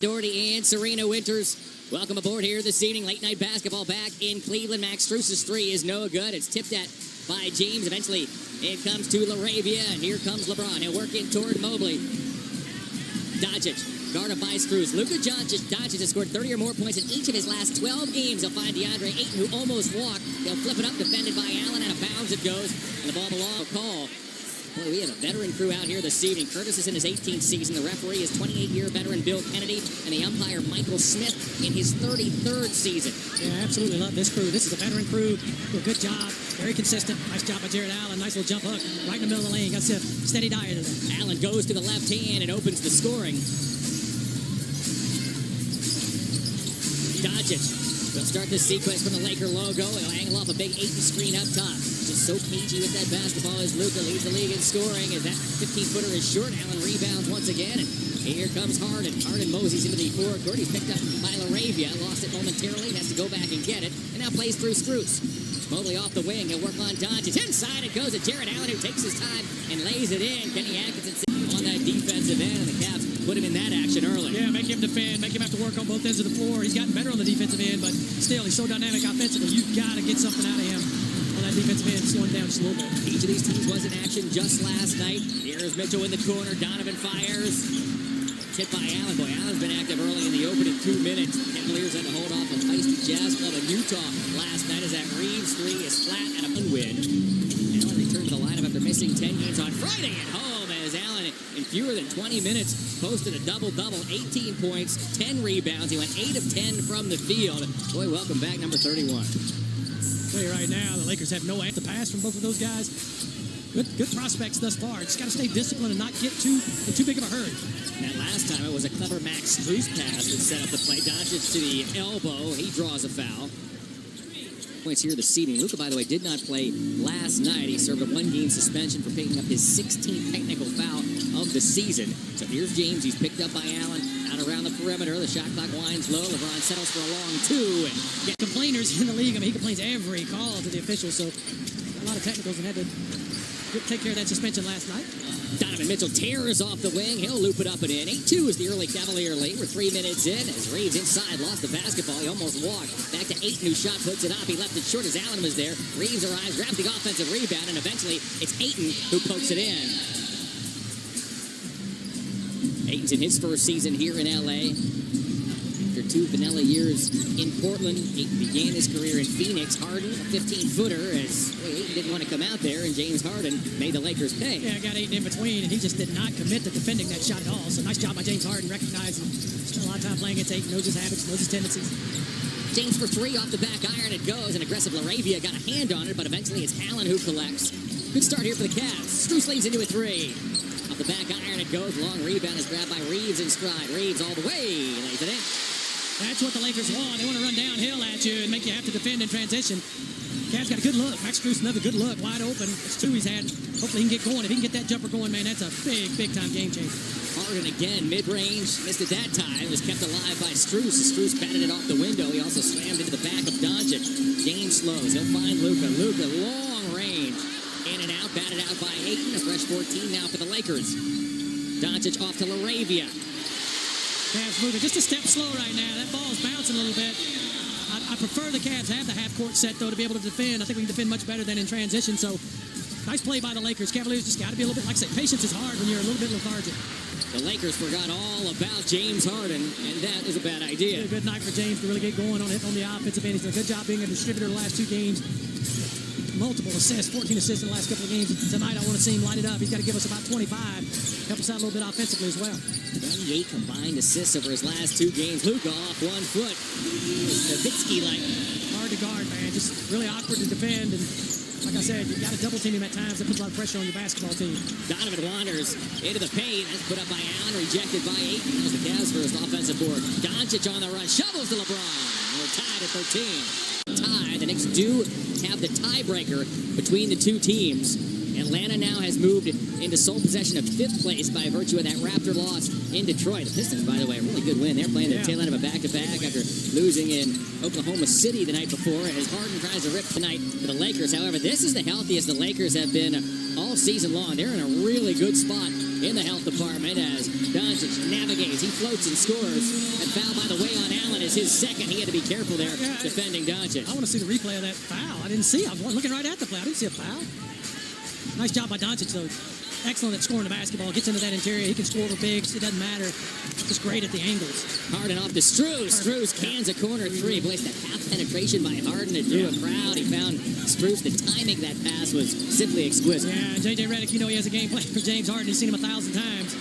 Doherty and Serena Winters, welcome aboard here this evening. Late night basketball back in Cleveland. Max Strus's three is no good. It's tipped at by James. Eventually, it comes to LaRavia, and here comes LeBron. He'll work in toward Mobley. Doncic, guarded by Strus. Luka Doncic has scored 30 or more points in each of his last 12 games. He'll find DeAndre Ayton, who almost walked. He'll flip it up, defended by Allen. Out of bounds it goes, and the ball belongs. Call. Boy, we have a veteran crew out here this evening. Curtis is in his 18th season. The referee is 28-year veteran Bill Kennedy, and the umpire Michael Smith in his 33rd season. Yeah, absolutely love this crew. This is a veteran crew. Do a good job. Very consistent. Nice job by Jared Allen. Nice little jump hook right in the middle of the lane. Got a steady diet of that. Allen goes to the left hand and opens the scoring. Doncic will start this sequence from the Laker logo. He'll angle off a big Ayton screen up top. Just so cagey with that basketball as Luka leads the league in scoring. As that 15-footer is short, Allen rebounds once again. And here comes Harden. Harden moseys into the forecourt. He's picked up by LaRavia. Lost it momentarily. Has to go back and get it. And now plays through Strus. Mobley off the wing. He'll work on Doncic. Inside it goes to Jared Allen, who takes his time and lays it in. Kenny Atkinson on that defensive end, and the Cavs put him in that action early. Yeah, make him defend. Make him have to work on both ends of the floor. He's gotten better on the defensive end, but still, he's so dynamic offensively. You've got to get something out of him on that defensive end, slowing down just a little bit. Each of these teams was in action just last night. Here's Mitchell in the corner. Donovan fires. Tipped by Allen. Boy, Allen's been active early in the opening 2 minutes. Cavaliers had to hold off a feisty Jazz club in Utah last night as that Reeves three is flat at a win. Allen returned to the lineup after missing 10 games on Friday at home as Allen, in fewer than 20 minutes, posted a double-double, 18 points, 10 rebounds. He went 8 of 10 from the field. Boy, welcome back, number 31. I'll tell you right now, the Lakers have no answer to pass from both of those guys. Good prospects thus far. Just got to stay disciplined and not get in too big of a hurry. That last time it was a clever Max Strus pass that set up the play. Doncic to the elbow. He draws a foul. Points here this evening. Luka, by the way, did not play last night. He served a one-game suspension for picking up his 16th technical foul of the season. So here's James. He's picked up by Allen. Out around the perimeter. The shot clock winds low. LeBron settles for a long two. And complainers in the league. I mean, he complains every call to the officials. So a lot of technicals and had to take care of that suspension last night. Donovan Mitchell tears off the wing. He'll loop it up and in. 8-2 is the early Cavalier lead. We're 3 minutes in as Reeves inside lost the basketball. He almost walked. Back to Ayton, who shot puts it up. He left it short as Allen was there. Reeves arrives, grabs the offensive rebound, and eventually it's Ayton who pokes it in. Ayton's in his first season here in L.A. After 2 vanilla years in Portland, Ayton began his career in Phoenix. Harden, a 15-footer, as Ayton didn't want to come out there, and James Harden made the Lakers pay. Yeah, got Ayton in between, and he just did not commit to defending that shot at all. So nice job by James Harden, recognizing spent a lot of time playing against Ayton, knows his habits, knows his tendencies. James for three off the back iron it goes, and aggressive LaRavia got a hand on it, but eventually it's Allen who collects. Good start here for the Cavs. Strus leads into a three. Off the back iron it goes. Long rebound is grabbed by Reeves in stride. Reeves all the way. Lays it in. That's what the Lakers want. They want to run downhill at you and make you have to defend in transition. Cavs got a good look. Max Strus, another good look. Wide open. It's two he's had. Hopefully he can get going. If he can get that jumper going, man, that's a big-time game changer. Harden again, mid-range. Missed it that time. It was kept alive by Strus. Strus batted it off the window. He also slammed into the back of Doncic. James slows. He'll find Luka. Luka, long range. In and out. Batted out by Ayton. A fresh 14 now for the Lakers. Doncic off to LaRavia. Cavs moving just a step slow right now. That ball's bouncing a little bit. I prefer the Cavs have the half-court set, though, to be able to defend. I think we can defend much better than in transition. So, nice play by the Lakers. Cavaliers just got to be a little bit, like I say, patience is hard when you're a little bit lethargic. The Lakers forgot all about James Harden, and that is a bad idea. A good night for James to really get going on the offensive end. He's done a good job being a distributor the last 2 games. Multiple assists, 14 assists in the last couple of games. Tonight, I want to see him light it up. He's got to give us about 25. Help us out a little bit offensively as well. 28 combined assists over his last 2 games. Luka off 1 foot. Nowitzki-like. Hard to guard, man. Just really awkward to defend. And like I said, you've got to double team him at times. That puts a lot of pressure on your basketball team. Donovan wanders into the paint. That's put up by Allen, rejected by Ayton. That was the Cavs' first offensive board. Doncic on the run. Shovels to LeBron. We're tied at 13. The Knicks do have the tiebreaker between the 2 teams. Atlanta now has moved into sole possession of 5th place by virtue of that Raptor loss in Detroit. The Pistons, by the way, a really good win. They're playing the tail end of a back-to-back after losing in Oklahoma City the night before. As Harden tries to rip tonight for the Lakers. However, this is the healthiest the Lakers have been all season long. They're in a really good spot in the health department as Doncic navigates. He floats and scores. And foul, by the way, on Allen is his second. He had to be careful there defending Doncic. I want to see the replay of that foul. I didn't see it. I was looking right at the play. I didn't see a foul. Nice job by Doncic, though. Excellent at scoring the basketball. Gets into that interior. He can score over bigs. It doesn't matter. Just great at the angles. Harden off to Strus. Strus cans a corner three. Boy, that half penetration by Harden. It drew a crowd. He found Strus. The timing of that pass was simply exquisite. Yeah, J.J. Redick, you know he has a game plan for James Harden. He's seen him 1,000 times.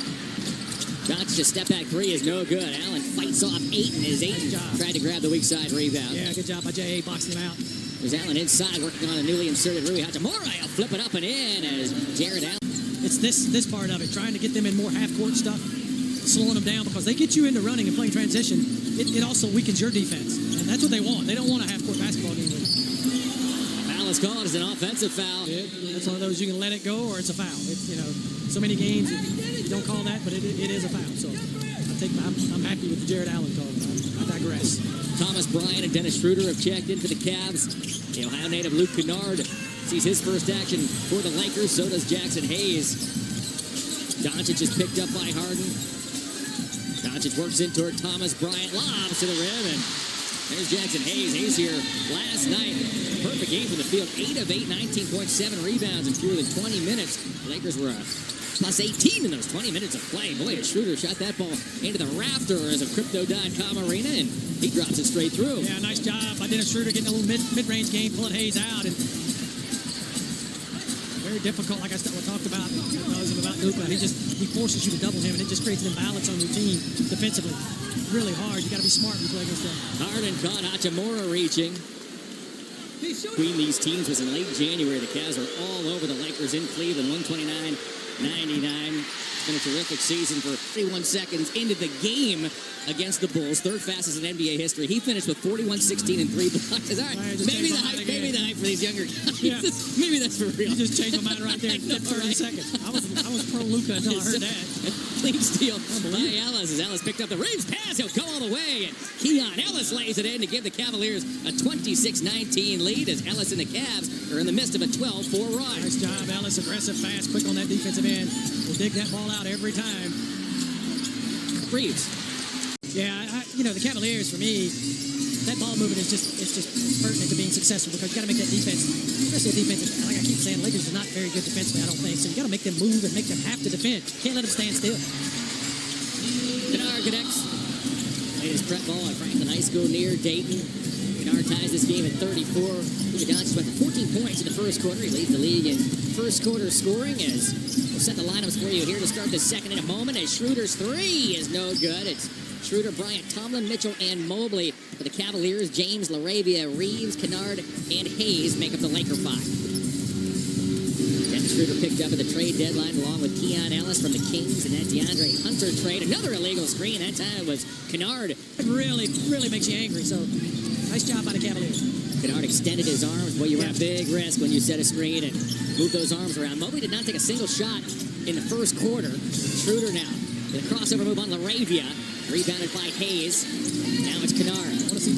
Doncic, step back three is no good. Allen fights off Ayton as Ayton tried to grab the weak side rebound. Yeah, good job by J.A. boxing him out. There's Allen inside working on a newly inserted Rui Hachimura. He'll flip it up and in as Jared Allen. It's this part of it, trying to get them in more half-court stuff, slowing them down, because they get you into running and playing transition. It also weakens your defense, and that's what they want. They don't want a half-court basketball game. Foul is called as an offensive foul. That's one of those you can let it go or it's a foul. It's, so many games you don't call that, but it is a foul. So I'm happy with the Jared Allen call. I digress. Thomas Bryant and Dennis Schroeder have checked in for the Cavs. The Ohio native Luke Kennard sees his first action for the Lakers. So does Jackson Hayes. Doncic is picked up by Harden. Doncic works in toward Thomas Bryant. Lobs to the rim. And there's Jackson Hayes. Hayes here last night. Perfect game from the field. 8 of 8, 19.7 rebounds in fewer than 20 minutes. The Lakers were plus 18 in those 20 minutes of play. Boy, Schroeder shot that ball into the rafters of Crypto.com Arena, and he drops it straight through. Yeah, nice job by Dennis Schroeder getting a little mid-range game, pulling Hayes out. And very difficult, like I talked about Luka. He forces you to double him, and it just creates an imbalance on your team defensively. Really hard. You got to be smart when you play against them. Harden caught Hachimura reaching. Between these teams was in late January. The Cavs were all over the Lakers in Cleveland, 129-99. It's been a terrific season for 31 seconds into the game against the Bulls. Third fastest in NBA history. He finished with 41, 16, and 3 blocks. All right, maybe the hype for these younger guys. Yeah. Maybe that's for real. You just changed my mind right there in 30 seconds. I was pro Luka until I heard that. Clean steal by Ellis as Ellis picked up the Reeves pass. He'll go all the way. And Keon Ellis lays it in to give the Cavaliers a 26-19 lead as Ellis and the Cavs are in the midst of a 12-4 run. Nice job, Ellis. Aggressive, fast, quick on that defensive end. Will dig that ball out every time. Reeves. Yeah, the Cavaliers, for me, that ball movement is just pertinent to being successful, because you got to make that defense, especially a defense, like I keep saying, Lakers are not very good defensively, I don't think. So you got to make them move and make them have to defend. Can't let them stand still. Kennard connects. Latest prep ball at Franklin High School near Dayton. Kennard ties this game at 34. Luka Doncic went for 14 points in the first quarter. He leads the league in first quarter scoring as we'll set the lineups for you here to start the second in a moment as Schroeder's three is no good. It's Schroeder, Bryant, Tomlin, Mitchell, and Mobley for the Cavaliers. James, LaRavia, Reeves, Kennard, and Hayes make up the Laker five. Dennis Schroeder picked up at the trade deadline along with Keon Ellis from the Kings, and that DeAndre Hunter trade. Another illegal screen. That time it was Kennard. It really makes you angry. So nice job by the Cavaliers. Kennard extended his arms. Boy, you run a big risk when you set a screen and move those arms around. Mobley did not take a single shot in the first quarter. Schroeder now with a crossover move on LaRavia. Rebounded by Hayes. Now it's Kennard. I want to see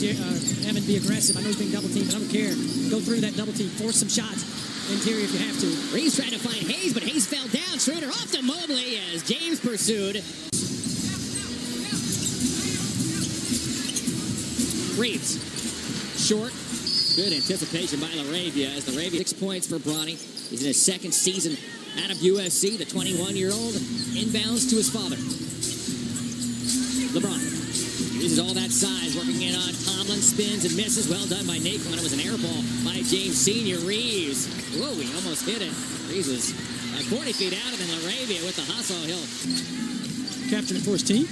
Evan be aggressive. I know he's being double teamed, but I don't care. Go through that double team. Force some shots. Interior if you have to. Reeves tried to find Hayes, but Hayes fell down. Schroeder off to Mobley as James pursued. Reeves. Short. Good anticipation by LaRavia as LaRavia 6 points for Bronny. He's in his second season out of USC. The 21-year-old inbounds to his father. LeBron uses all that size, working in on Tomlin, spins and misses. Well done by Naquan. It was an air ball by James Sr. Reeves. Whoa, he almost hit it. Reeves was like 40 feet out, and then LaRavia with the hustle. He'll captain for his team.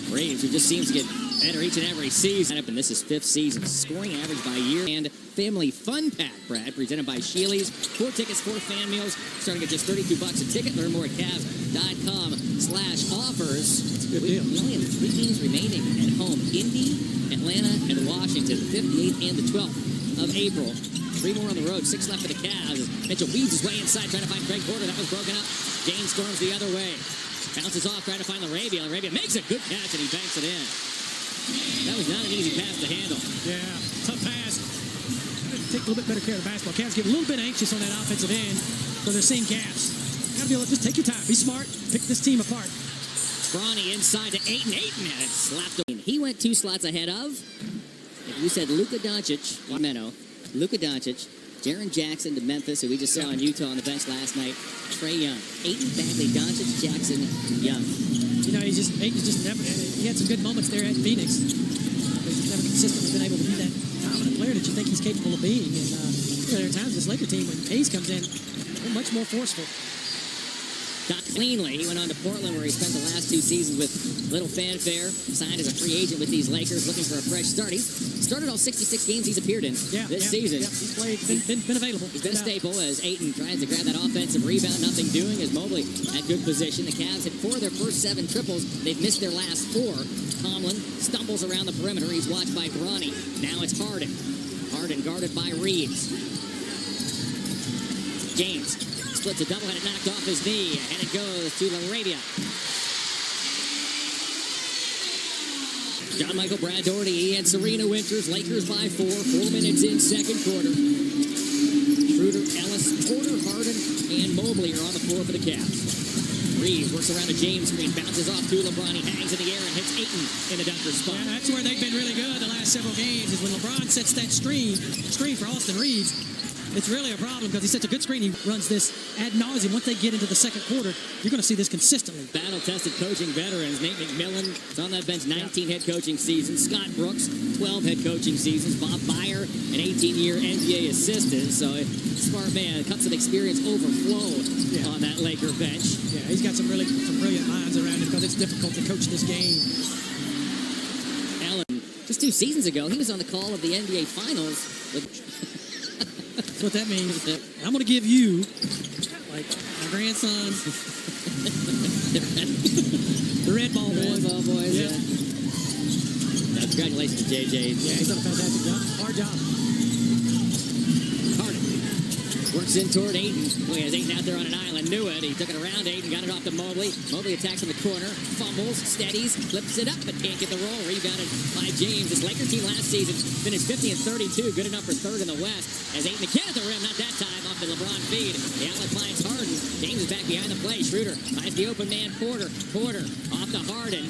Reeves, who just seems to get better each and every season. And this is 5th season. Scoring average by year. And Family Fun Pack, Brad, presented by Sheely's. 4 tickets, 4 fan meals, starting at just $32 a ticket. Learn more at Cavs.com/offers. Good deal. We only have 3 games remaining at home. Indy, Atlanta, and Washington. 5th, 8th, and the 12th of April. 3 more on the road. 6 left for the Cavs. Mitchell weaves his way inside, trying to find Craig Porter. That was broken up. James storms the other way. Bounces off, trying to find LaRavia. LaRavia makes a good catch, and he banks it in. That was not an easy pass to handle. Yeah, tough pass. Take a little bit better care of the basketball. Cavs get a little bit anxious on that offensive end, so they're seeing gaps. Got to be able to just take your time, be smart, pick this team apart. Bronny inside to Ayton. Ayton had it slapped him. He went 2 slots ahead of, if you said Luka Doncic, Luka Doncic, Jaren Jackson to Memphis, who we just saw in Utah on the bench last night, Trae Young. Ayton, Bagley, Doncic, Jackson, Young. You know, Ayton's just never, he had some good moments there at Phoenix. But he's never consistently been able to be that dominant player that you think he's capable of being. And there are times this Laker team, when Hayes comes in, they're much more forceful. Got cleanly. He went on to Portland, where he spent the last 2 seasons with little fanfare. Signed as a free agent with these Lakers, looking for a fresh start. He's started all 66 games he's appeared in this season. Yeah, he's played, been available. He's been a staple as Ayton tries to grab that offensive rebound. Nothing doing as Mobley at good position. The Cavs hit 4 of their first 7 triples. They've missed their last 4. Tomlin stumbles around the perimeter. He's watched by Bronny. Now it's Harden. Harden guarded by Reeves. James splits a double, had it knocked off his knee, and it goes to LaRavia. John Michael, Brad Doherty, and Serena Winters. Lakers by 4. 4 minutes in second quarter. Schroeder, Ellis, Porter, Harden, and Mobley are on the floor for the Cavs. Reeves works around a James screen, bounces off to LeBron. He hangs in the air and hits Ayton in the dunker spot. Yeah, that's where they've been really good the last several games, is when LeBron sets that screen for Austin Reeves. It's really a problem because he's such a good screen. He runs this ad nauseum. Once they get into the second quarter, you're going to see this consistently. Battle-tested coaching veterans. Nate McMillan is on that bench, 19 head coaching seasons. Scott Brooks, 12 head coaching seasons. Bob Byer, an 18-year NBA assistant. So a smart man, cups of experience overflow on that Laker bench. Yeah, he's got some brilliant minds around him because it's difficult to coach this game. Allen, just 2 seasons ago, he was on the call of the NBA Finals with... That's what that means. I'm going to give you, like, my grandson, the Red Ball Boys. Red Ball Boys, yeah. Congratulations to JJ. Yeah, he's done a fantastic job. Hard job. Harden works in toward Ayton. Boy, has Ayton out there on an island. Knew it. He took it around Ayton, got it off to Mobley. Mobley attacks in the corner, fumbles, steadies, flips it up, but can't get the roll. Rebounded by James. This Laker team last season finished 50 and 32, good enough for 3rd in the West. As Ayton again at the rim, not that time, off the LeBron feed. The outlet finds Harden. James is back behind the play. Schroeder finds the open man, Porter. Porter off to Harden.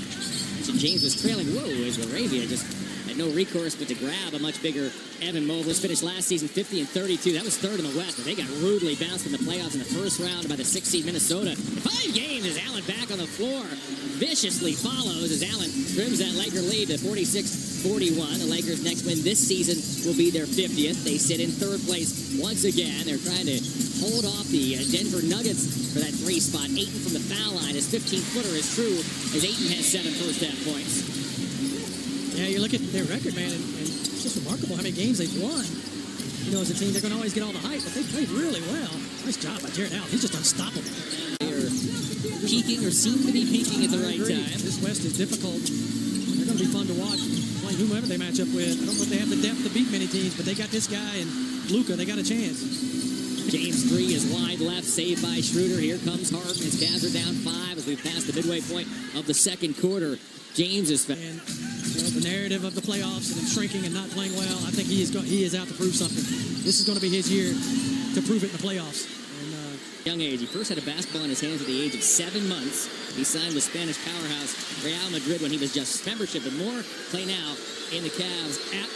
So James was trailing. Whoa, as LaRavia just had no recourse but to grab a much bigger Evan Mobley. Finished last season 50 and 32. That was 3rd in the West, but they got rudely bounced in the playoffs in the first round by the 6th seed Minnesota. 5 games as Allen back on the floor. Viciously follows as Allen trims that Laker lead to 46-41. The Lakers' next win this season will be their 50th. They sit in 3rd place once again. They're trying to hold off the Denver Nuggets for that 3 spot. Ayton from the foul line. His 15-footer is true as Ayton has 7 first-half points. Yeah, you look at their record, man, and it's just remarkable how many games they've won. You know, as a team, they're going to always get all the hype, but they played really well. Nice job by Jared Allen. He's just unstoppable. They're peaking or seem to be peaking at the right time. This West is difficult. They're going to be fun to watch, playing whomever they match up with. I don't know if they have the depth to beat many teams, but they got this guy and Luka. They got a chance. James 3 is wide left, saved by Schroeder. Here comes Harden. His Cavs are down 5 as we pass the midway point of the second quarter. James is... And, you know, the narrative of the playoffs and him shrinking and not playing well, I think he is out to prove something. This is going to be his year to prove it in the playoffs. And, young age. He first had a basketball in his hands at the age of 7 months. He signed with Spanish powerhouse Real Madrid when he was just membership, but more play now in the Cavs app.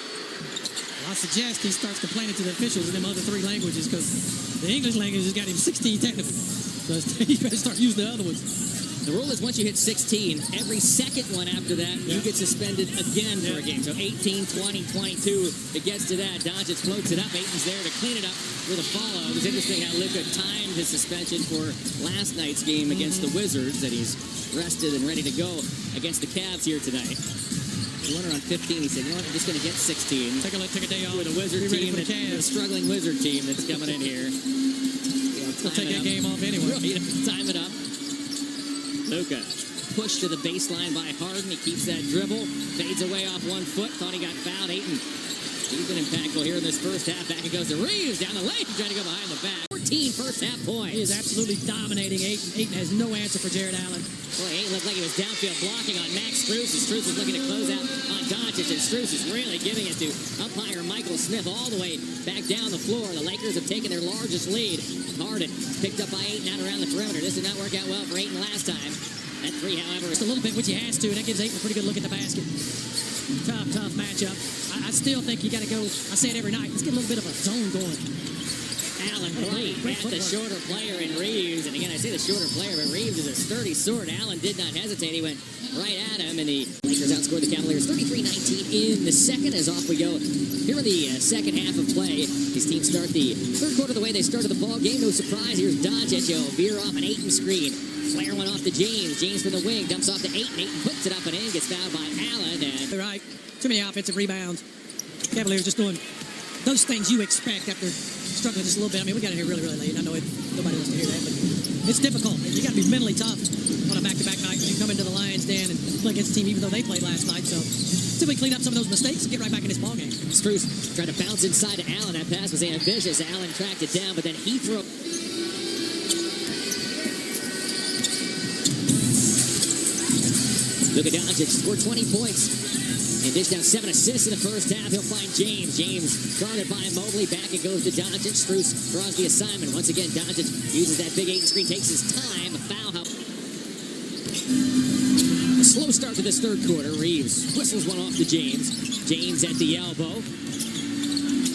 Well, I suggest he starts complaining to the officials in them other 3 languages because the English language has got him 16 technical. So he better start using the other ones. The rule is once you hit 16, every second one after that, you get suspended again for a game. So 18, 20, 22, it gets to that. Doncic floats it up. Ayton's there to clean it up with a follow. It was interesting how Luka timed his suspension for last night's game against the Wizards, that he's rested and ready to go against the Cavs here tonight. He went around 15. He said, you know what, I'm just going to get 16. Take a day off with a Wizard team, a struggling Wizard team that's coming in here. We'll take that game off anyway. Right, time it up. Luka pushed to the baseline by Harden. He keeps that dribble, fades away off 1 foot. Thought he got fouled. Ayton, he's been impactful here in this first half. Back it goes to Reeves down the lane, trying to go behind the back. 14 first half points. He is absolutely dominating Ayton. Ayton has no answer for Jared Allen. Boy, Ayton looked like he was downfield blocking on Max Strus. Strus was looking to close out on Doncic. Doncic, and Strus is really giving it to umpire Michael Smith all the way back down the floor. The Lakers have taken their largest lead. Harden picked up by Ayton out around the perimeter. This did not work out well for Ayton last time. That three, however, just a little bit, which he has to. That gives Ayton a pretty good look at the basket. Tough matchup. I still think you got to go. I say it every night. Let's get a little bit of a zone going. Allen right at the shorter player in Reeves. And again, I say the shorter player, but Reeves is a sturdy sword. Allen did not hesitate. He went right at him, and the Lakers outscored the Cavaliers 33-19 in the second. As off we go here in the second half of play. These teams start the third quarter the way they started the ball game. No surprise. Here's Doncic. Veer off an Ayton screen. Flair went off to James. James from the wing. Dumps off to Ayton. Ayton puts it up and in. Gets fouled by Allen. And right. Too many offensive rebounds. Cavaliers just doing those things you expect after struggling just a little bit. I mean, we got in here really, really late. I know nobody wants to hear that, but it's difficult. You got to be mentally tough on a back-to-back night when you come into the Lions Den and play against a team even though they played last night. So until we clean up some of those mistakes and get right back in this ballgame. Strus tried to bounce inside to Allen. That pass was ambitious. Allen tracked it down, but then he threw. Luka Doncic scored 20 points. And dished out 7 assists in the first half. He'll find James. James guarded by Mobley. Back it goes to Doncic. Strus draws the assignment. Once again, Doncic uses that big Ayton screen. Takes his time. A foul. A slow start to this third quarter. Reeves whistles one off to James. James at the elbow.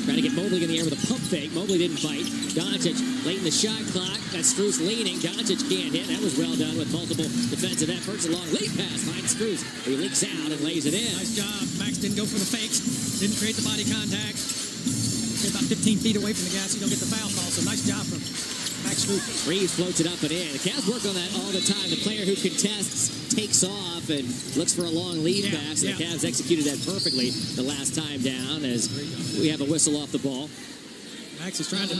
Trying to get Mobley in the air with a pump fake. Mobley didn't fight. Doncic late in the shot clock. Got Strus leaning. Doncic can't hit. That was well done with multiple defensive efforts. A long lead pass finds Strus. He leaks out and lays it in. Nice job. Max didn't go for the fakes. Didn't create the body contact. Get about 15 feet away from the guy so you don't get the foul call. So nice job from Max Strus. Reeves floats it up and in. The Cavs work on that all the time. The player who contests takes off and looks for a long lead pass. The Cavs executed that perfectly the last time down as we have a whistle off the ball. Max is trying to...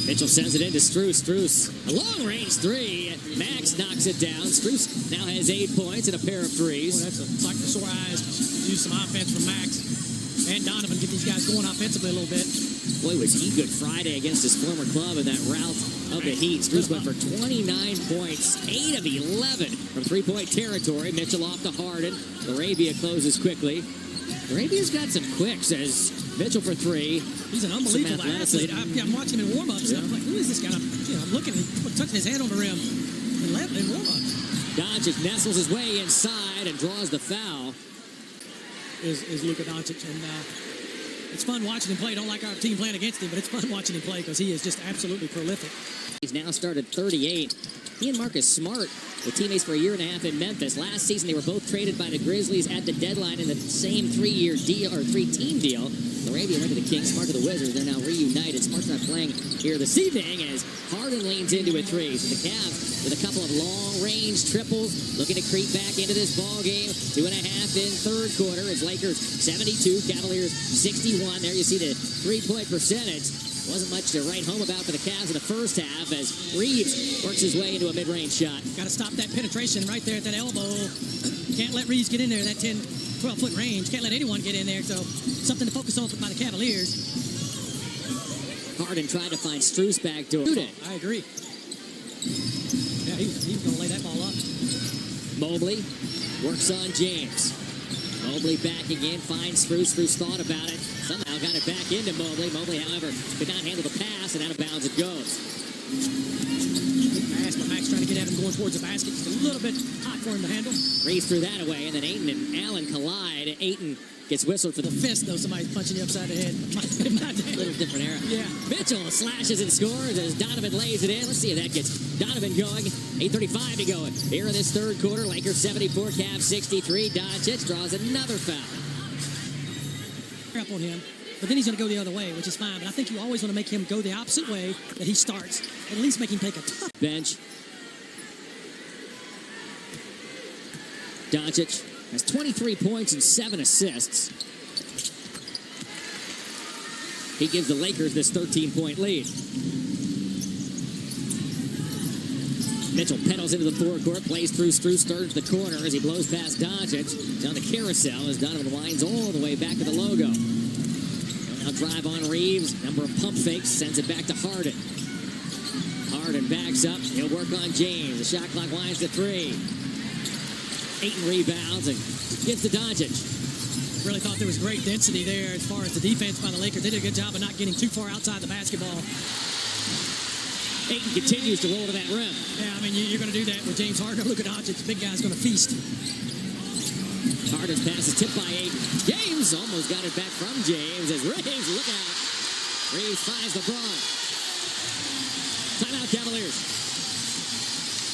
Mitchell sends it into Strus. Strus, a long-range three. Max knocks it down. Strus now has 8 points and a pair of threes. Boy, that's a sight for sore eyes. Use some offense from Max and Donovan. Get these guys going offensively a little bit. Boy, was he good Friday against his former club in that rout of the Heat. Strus went for 29 points, 8 of 11 from three-point territory. Mitchell off to Harden. Arabia closes quickly. Arabia's got some quicks as Mitchell for three. He's an unbelievable athlete. I'm watching him in warm-ups. Yeah. I'm like, who is this guy? I'm looking, touching his head on the rim in warm-ups. Doncic nestles his way inside and draws the foul. Is Luka Doncic. And it's fun watching him play. I don't like our team playing against him, but it's fun watching him play because he is just absolutely prolific. He's now started 38. He and Marcus Smart were teammates for a year and a half in Memphis. Last season, they were both traded by the Grizzlies at the deadline in the same three-year deal or three-team deal. Arabia went to the Kings, Smart to the Wizards. They're now reunited. Smart's not playing here this evening as Harden leans into a three. So the Cavs with a couple of long-range triples looking to creep back into this ball game. 2.5 in third quarter. It's Lakers 72, Cavaliers 61. There you see the three-point percentage. Wasn't much to write home about for the Cavs in the first half as Reeves works his way into a mid-range shot. Got to stop that penetration right there at that elbow. Can't let Reeves get in there, that 10, 12-foot range. Can't let anyone get in there, so something to focus on by the Cavaliers. Harden tried to find Strus back door. I agree. Yeah, he's going to lay that ball up. Mobley works on James. Mobley back again, finds Strus. Strus thought about it. Somehow got it back into Mobley. Mobley, however, could not handle the pass, and out of bounds it goes. Big pass, but Max trying to get at him going towards the basket. Just a little bit hot for him to handle. Reeves threw that away, and then Ayton and Allen collide. Ayton gets whistled for the fist, though. Somebody's punching you upside the head. A little different era. Yeah. Mitchell slashes and scores as Donovan lays it in. Let's see if that gets Donovan going. 8:35 to go here in this third quarter. Lakers 74, Cavs 63. Doncic draws another foul. Up on him, but then he's going to go the other way, which is fine. But I think you always want to make him go the opposite way that he starts. At least make him take a tough bench. Doncic has 23 points and 7 assists. He gives the Lakers this 13-point lead. Mitchell pedals into the forecourt, plays through Strus, turns the corner as he blows past Doncic. Down the carousel as Donovan winds all the way back to the logo. Now drive on Reeves, number of pump fakes, sends it back to Harden. Harden backs up, he'll work on James. The shot clock winds to 3. Ayton rebounds and gives to Doncic. Really thought there was great density there as far as the defense by the Lakers. They did a good job of not getting too far outside the basketball. Ayton continues to roll to that rim. Yeah, I mean, you're going to do that with James Harden. Look at Doncic. The big guy's going to feast. Harden's pass is tipped by Ayton. James almost got it back from James as Reeves, look out. Reeves finds LeBron. Timeout, Cavaliers.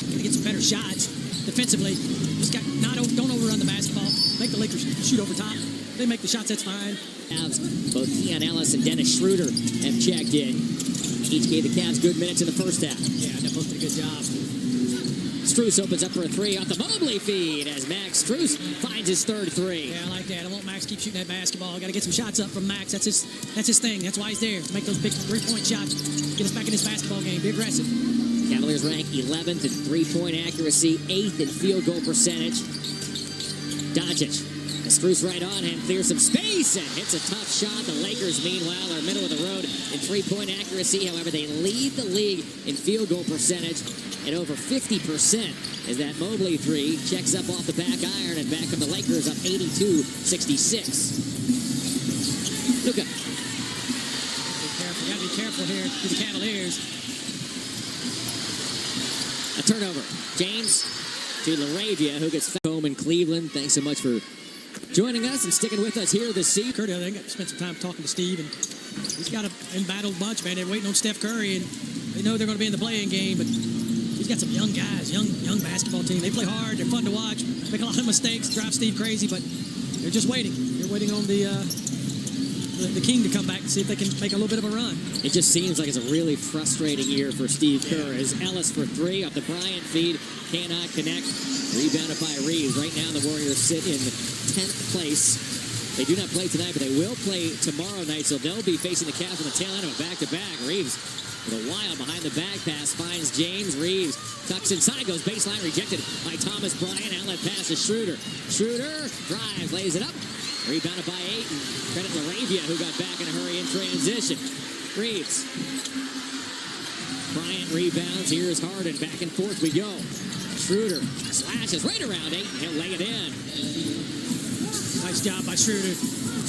Going to get some better shots defensively. Just don't overrun the basketball. Make the Lakers shoot over top. They make the shots, that's fine. Cavs, both Keon Ellis and Dennis Schroeder have checked in. Each gave the Cavs good minutes in the first half. Yeah, they both did a good job. Strus opens up for a three off the Mobley feed as Max Strus finds his third three. Yeah, I like that. I want Max to keep shooting that basketball. Got to get some shots up from Max. That's his thing. That's why he's there. Make those big three-point shots. Get us back in this basketball game. Be aggressive. Cavaliers rank 11th in three-point accuracy, 8th in field goal percentage. Doncic. Strus right on him, clears some space and hits a tough shot. The Lakers, meanwhile, are middle of the road in three-point accuracy. However, they lead the league in field goal percentage at over 50% as that Mobley three checks up off the back iron and back from the Lakers up 82-66. Luka. Gotta be careful here for the Cavaliers. A turnover. James to LaRavia, who gets home in Cleveland. Thanks so much for joining us and sticking with us here this season. Curry, I think I spent some time talking to Steve, and he's got an embattled bunch, man. They're waiting on Steph Curry, and they know they're going to be in the play-in game, but he's got some young guys, young basketball team. They play hard. They're fun to watch. Make a lot of mistakes, drive Steve crazy, but they're just waiting. They're waiting on the king to come back and see if they can make a little bit of a run. It just seems like it's a really frustrating year for Steve Kerr as Ellis for three off the Bryant feed cannot connect. Rebounded by Reeves. Right now the Warriors sit in 10th place. They do not play tonight, but they will play tomorrow night, so they'll be facing the Cavs on the tail end of a back-to-back. Reeves with a wild behind the back pass finds James. Reeves tucks inside, goes baseline, rejected by Thomas Bryant. Outlet pass to Schroeder. Schroeder drives, lays it up. Rebounded by Ayton. Credit LaRavia, who got back in a hurry in transition. Reeves. Bryant rebounds. Here's Harden. Back and forth we go. Schroeder slashes right around Ayton. He'll lay it in. Nice job by Schroeder.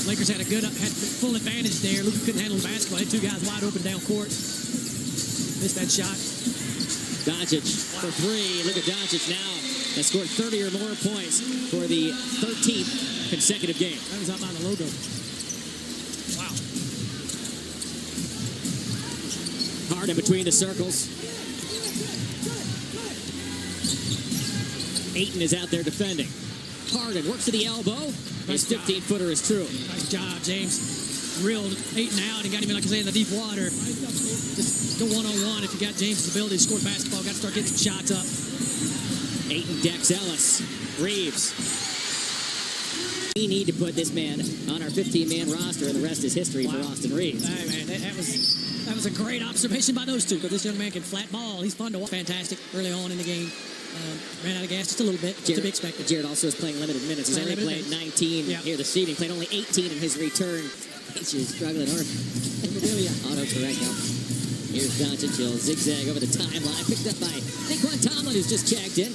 Lakers had full advantage there. Luka couldn't handle the basketball. Had two guys wide open down court. Missed that shot. Doncic for three. Look at Doncic now. Has scored 30 or more points for the 13th consecutive game. That was out by the logo. Wow. Harden between the circles. Ayton is out there defending. Harden works to the elbow. His 15-footer is true. Nice job, James. Reeled Ayton out and got him, like I say, in the deep water. Just go one-on-one. If you got James' ability to score basketball, got to start getting some shots up. Ayton decks Ellis. Reeves. We need to put this man on our 15-man roster, and the rest is history for Austin Reeves. Hey, man, that was a great observation by those two, because this young man can flat ball. He's fun to watch. Fantastic early on in the game. Ran out of gas just a little bit. Jared, to be expected. Jared also is playing limited minutes. He's only played 19 here this evening. Played only 18 in his return. He's just struggling hard. Auto-correct now. Here's Doncic. He'll zigzag over the timeline. Picked up by Naquan Tomlin, who's just checked in.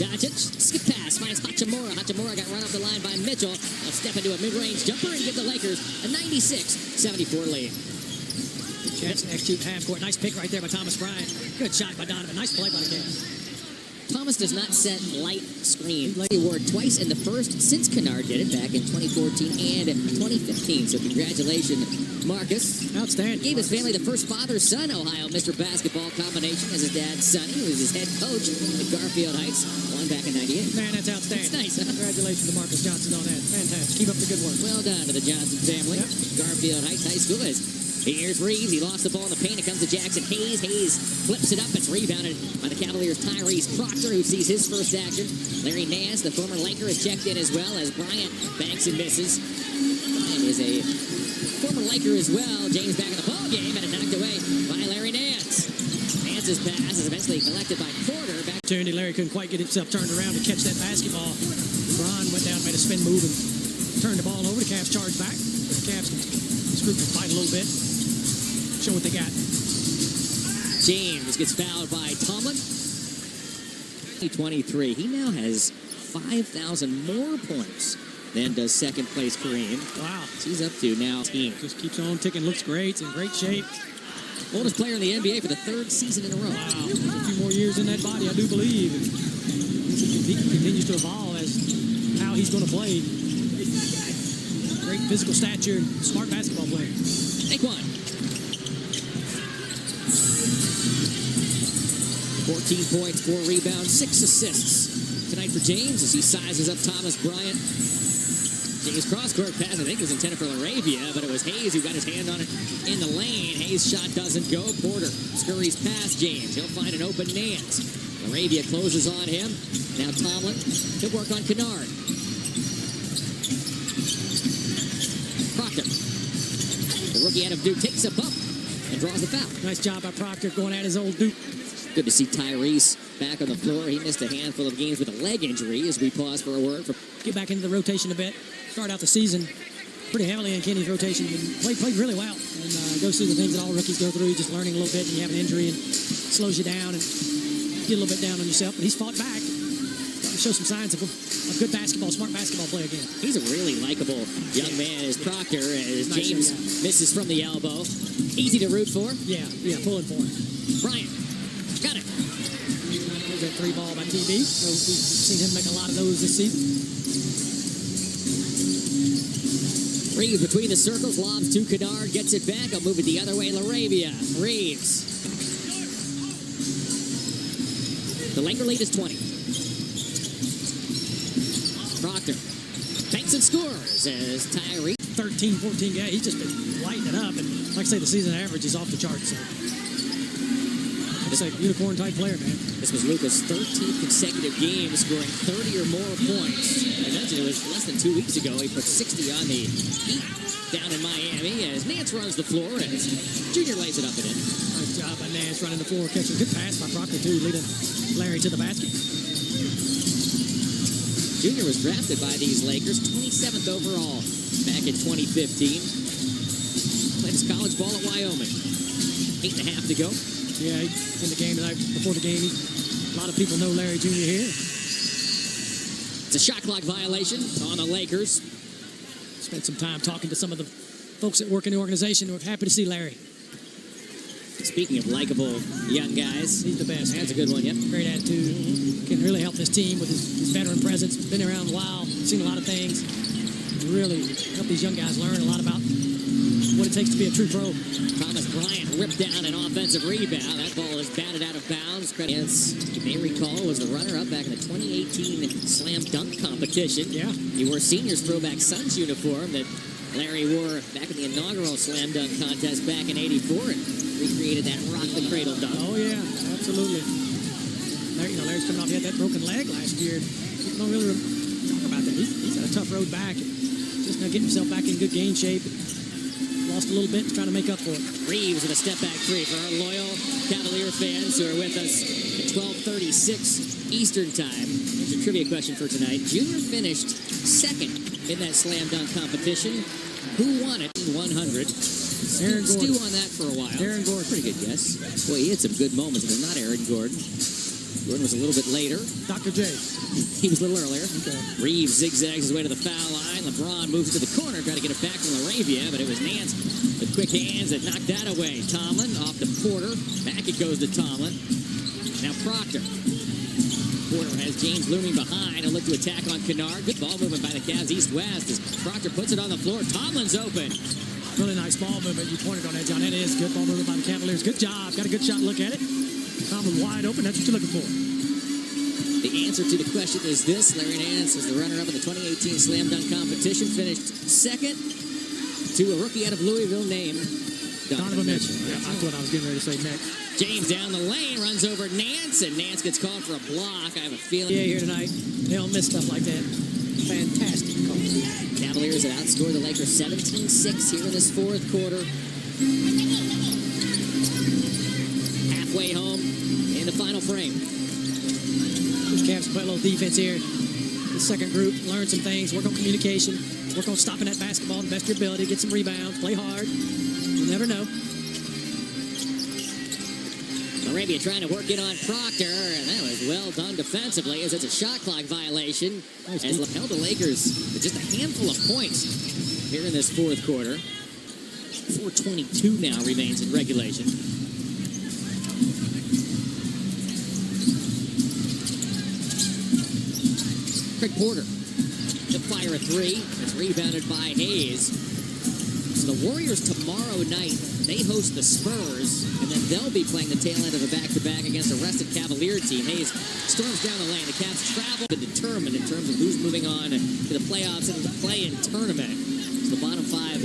Doncic, skip pass, finds Hachimura. Hachimura got run off the line by Mitchell. He'll step into a mid-range jumper and give the Lakers a 96-74 lead. Chance to execute half court. Nice pick right there by Thomas Bryant. Good shot by Donovan. Nice play by the Cavs. Thomas does not set light screen. He wore twice in the first since Kennard did it back in 2014 and 2015. So congratulations, Marcus. Outstanding. Gave his family the first father-son Ohio Mr. Basketball combination as his dad, Sonny, who was his head coach at Garfield Heights. Won back in 98. Man, that's outstanding. That's nice, huh? Congratulations to Marcus Johnson on that. Fantastic. Keep up the good work. Well done to the Johnson family. Yep. Garfield Heights High School is. Here's Reeves. He lost the ball in the paint. It comes to Jackson Hayes. Hayes flips it up. It's rebounded by the Cavaliers' Tyrese Proctor, who sees his first action. Larry Nance, the former Laker, is checked in as well as Bryant banks and misses. Bryant is a former Laker as well. James back in the ball game and it knocked away by Larry Nance. Nance's pass is eventually collected by Porter. Back. Larry couldn't quite get himself turned around to catch that basketball. Bron went down, made a spin move, and turned the ball over. The Cavs charged back. The Cavs screwed the fight a little bit. Show what they got. James gets fouled by Tomlin. 23. He now has 5,000 more points than does second place Kareem. Wow. He's up to now team. Just keeps on ticking. Looks great. It's in great shape. Oldest player in the NBA for the third season in a row. Wow. There's a few more years in that body, I do believe. He continues to evolve as how he's going to play. Great physical stature, smart basketball player. Saquon. 14 points, 4 rebounds, 6 assists tonight for James as he sizes up Thomas Bryant. James cross-court pass, I think, was intended for LaRavia, but it was Hayes who got his hand on it in the lane. Hayes' shot doesn't go. Porter scurries past James. He'll find an open Nance. LaRavia closes on him. Now Tomlin to work on Kennard. Proctor, the rookie out of Duke, takes a bump and draws the foul. Nice job by Proctor going at his old Duke. Good to see Tyrese back on the floor. He missed a handful of games with a leg injury as we pause for a word. Get back into the rotation a bit. Start out the season pretty heavily in Kenny's rotation and played really well. And goes through the things that all rookies go through, just learning a little bit, and you have an injury and slows you down and get a little bit down on yourself. But he's fought back. Starting to show some signs of a good basketball, smart basketball player again. He's a really likable young man as Proctor, as James misses from the elbow. Easy to root for. Yeah, pulling for him. Bryant, got it. There's that 3 ball by TB. So we've seen him make a lot of those this season. Reeves between the circles, lobs to Kennard, gets it back. I'll move it the other way. LaRavia. Reeves. The Laker lead is 20. Proctor banks and scores as Tyree. 13, 14 guy. He's just been lighting it up. And like I say, the season average is off the charts. So. It's a unicorn-type player, man. This was Luka's 13th consecutive game scoring 30 or more points. I mentioned it was less than 2 weeks ago. He put 60 on the Heat down in Miami as Nance runs the floor as Junior lays it up and in. Nice job by Nance running the floor, catching a good pass by Proctor, too, leading Larry to the basket. Junior was drafted by these Lakers, 27th overall back in 2015. Played his college ball at Wyoming. 8.5 to go. Yeah, in the game tonight, before the game, a lot of people know Larry Jr. here. It's a shot clock violation on the Lakers. Spent some time talking to some of the folks that work in the organization who are happy to see Larry. Speaking of likable young guys, he's the best. That's a good one, yep. Great attitude. Can really help this team with his veteran presence. Been around a while, seen a lot of things. Really help these young guys learn a lot about what it takes to be a true pro. Thomas Bryant ripped down an offensive rebound. That ball is batted out of bounds. Credits, you may recall, was the runner-up back in the 2018 Slam Dunk competition. Yeah. He wore seniors throwback Suns uniform that Larry wore back in the inaugural Slam Dunk contest back in '84 and recreated that rock the cradle dunk. Oh, yeah, absolutely. Larry's coming off, he had that broken leg last year. People don't really talk about that. He's had a tough road back. Just now getting himself back in good game shape. Lost a little bit, trying to make up for it. Reeves with a step-back three for our loyal Cavalier fans who are with us at 12:36 Eastern Time. Here's your trivia question for tonight. Junior finished second in that slam dunk competition. Who won it? 100. Aaron Gordon. Stew on that for a while. Aaron Gordon. Pretty good guess. Boy, he had some good moments, but not Aaron Gordon. Gordon was a little bit later. Dr. J. He was a little earlier. Okay. Reeves zigzags his way to the foul line. LeBron moves to the corner, trying to get it back from LaRavia, but it was Nance with quick hands that knocked that away. Tomlin off to Porter. Back it goes to Tomlin. Now Proctor. Porter has James looming behind. He'll look to attack on Kennard. Good ball movement by the Cavs east-west as Proctor puts it on the floor. Tomlin's open. Really nice ball movement. You pointed on that, John. That is good ball movement by the Cavaliers. Good job. Got a good shot. Look at it. Tomlin wide open. That's what you're looking for. The answer to the question is this. Larry Nance was the runner-up in the 2018 Slam Dunk competition. Finished second to a rookie out of Louisville named Donovan Mitchell. Yeah, that's what I was getting ready to say next. James down the lane, runs over Nance, and Nance gets called for a block. I have a feeling. Yeah, here tonight. They don't miss stuff like that. Fantastic call. Cavaliers have outscored the Lakers 17-6 here in this fourth quarter. Halfway home in the final frame. Those Cavs play a little defense here. The second group, learn some things, work on communication, work on stopping that basketball to the best of your ability, get some rebounds, play hard. You never know. Arabia trying to work it on Proctor, and that was well done defensively as it's a shot clock violation. Nice As held the Lakers to just a handful of points here in this fourth quarter. 4:22 now remains in regulation. Craig Porter to fire a three. It's rebounded by Hayes. So the Warriors tomorrow night, they host the Spurs, and then they'll be playing the tail end of a back-to-back against a rested Cavalier team. Hayes storms down the lane. The Cavs travel to determine in terms of who's moving on to the playoffs and the play-in tournament. So the bottom five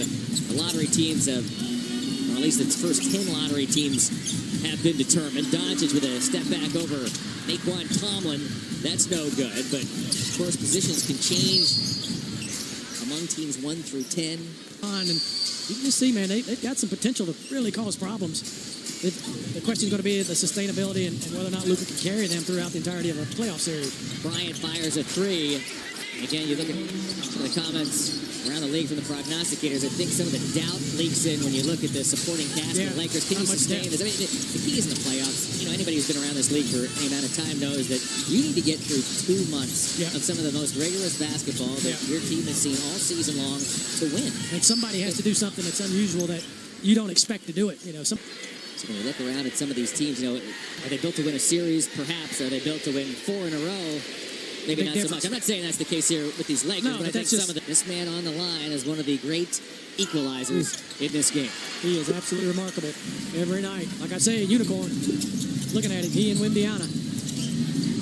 lottery teams have, or at least the first 10 lottery teams have been determined. Doncic with a step back over Naquan Tomlin. That's no good, but of course positions can change among teams 1 through 10. And you can just see, man, they've got some potential to really cause problems. The question is going to be the sustainability and whether or not Luka can carry them throughout the entirety of a playoff series. Bryant fires a three. Again, you look at some of the comments around the league from the prognosticators. I think some of the doubt leaks in when you look at the supporting cast of the Lakers. Can you sustain this? I mean, the key is in the playoffs. You know, anybody who's been around this league for any amount of time knows that you need to get through 2 months of some of the most rigorous basketball that your team has seen all season long to win. And somebody has to do something that's unusual that you don't expect to do it. You know, So when you look around at some of these teams, you know, are they built to win a series? Perhaps. Are they built to win 4 in a row? Maybe not so much. I'm not saying that's the case here with these Lakers, but I think some of this man on the line is one of the great equalizers in this game. He is absolutely remarkable every night. Like I say, a unicorn. Looking at him, he and Wimbiana.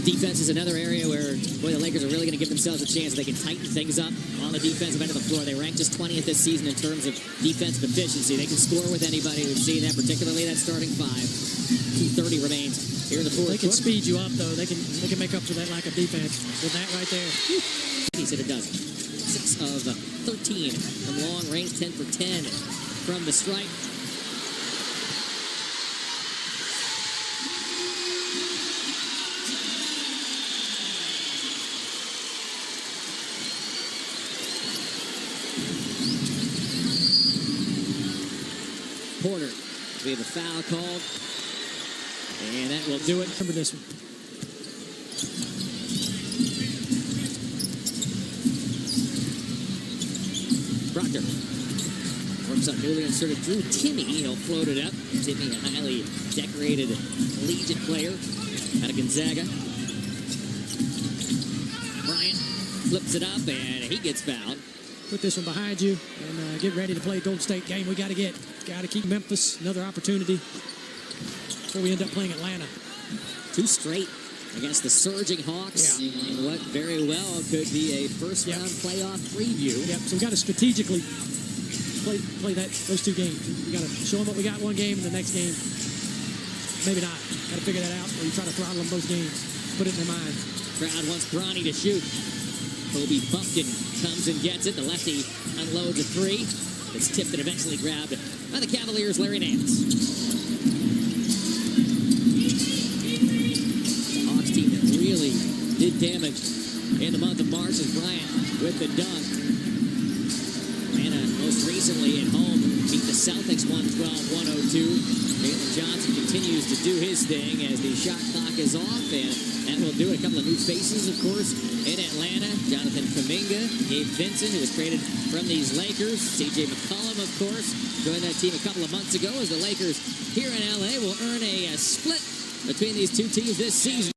Defense is another area where, boy, the Lakers are really going to give themselves a chance. They can tighten things up on the defensive end of the floor. They rank just 20th this season in terms of defensive efficiency. They can score with anybody. We've seen that, particularly that starting five. 2:30 remains here in the fourth. They can speed you up, though. They can make up for that lack of defense with that right there. He said it does. 6 of 13 from long range, 10 for 10 from the stripe. Porter, we have a foul called, and that will do it. Remember this one. Proctor works up newly inserted Drew Timme. He'll float it up. Timme, a highly decorated collegiate player out of Gonzaga. Bryant flips it up, and he gets fouled. Put this one behind you and get ready to play Golden State game. We got to keep Memphis another opportunity before we end up playing Atlanta. 2 straight against the surging Hawks in what very well could be a first-round playoff preview. Yep. So we got to strategically play those 2 games. We got to show them what we got one game, and the next game, maybe not. Got to figure that out, or you try to throttle them both games. Put it in their mind. Crowd wants Bronny to shoot. Kobe Buffkin comes and gets it. The lefty unloads a 3. It's tipped and eventually grabbed by the Cavaliers' Larry Nance. The Hawks team that really did damage in the month of March is Bryant with the dunk. Atlanta most recently at home beat the Celtics 112-102. Jalen Johnson continues to do his thing as the shot clock is off, and that will do it. A couple of new faces, of course, in Atlanta. Jonathan Kuminga, Gabe Vincent, who was traded from these Lakers. C.J. McCollum, of course, joined that team a couple of months ago as the Lakers here in L.A. will earn a split between these 2 teams this season.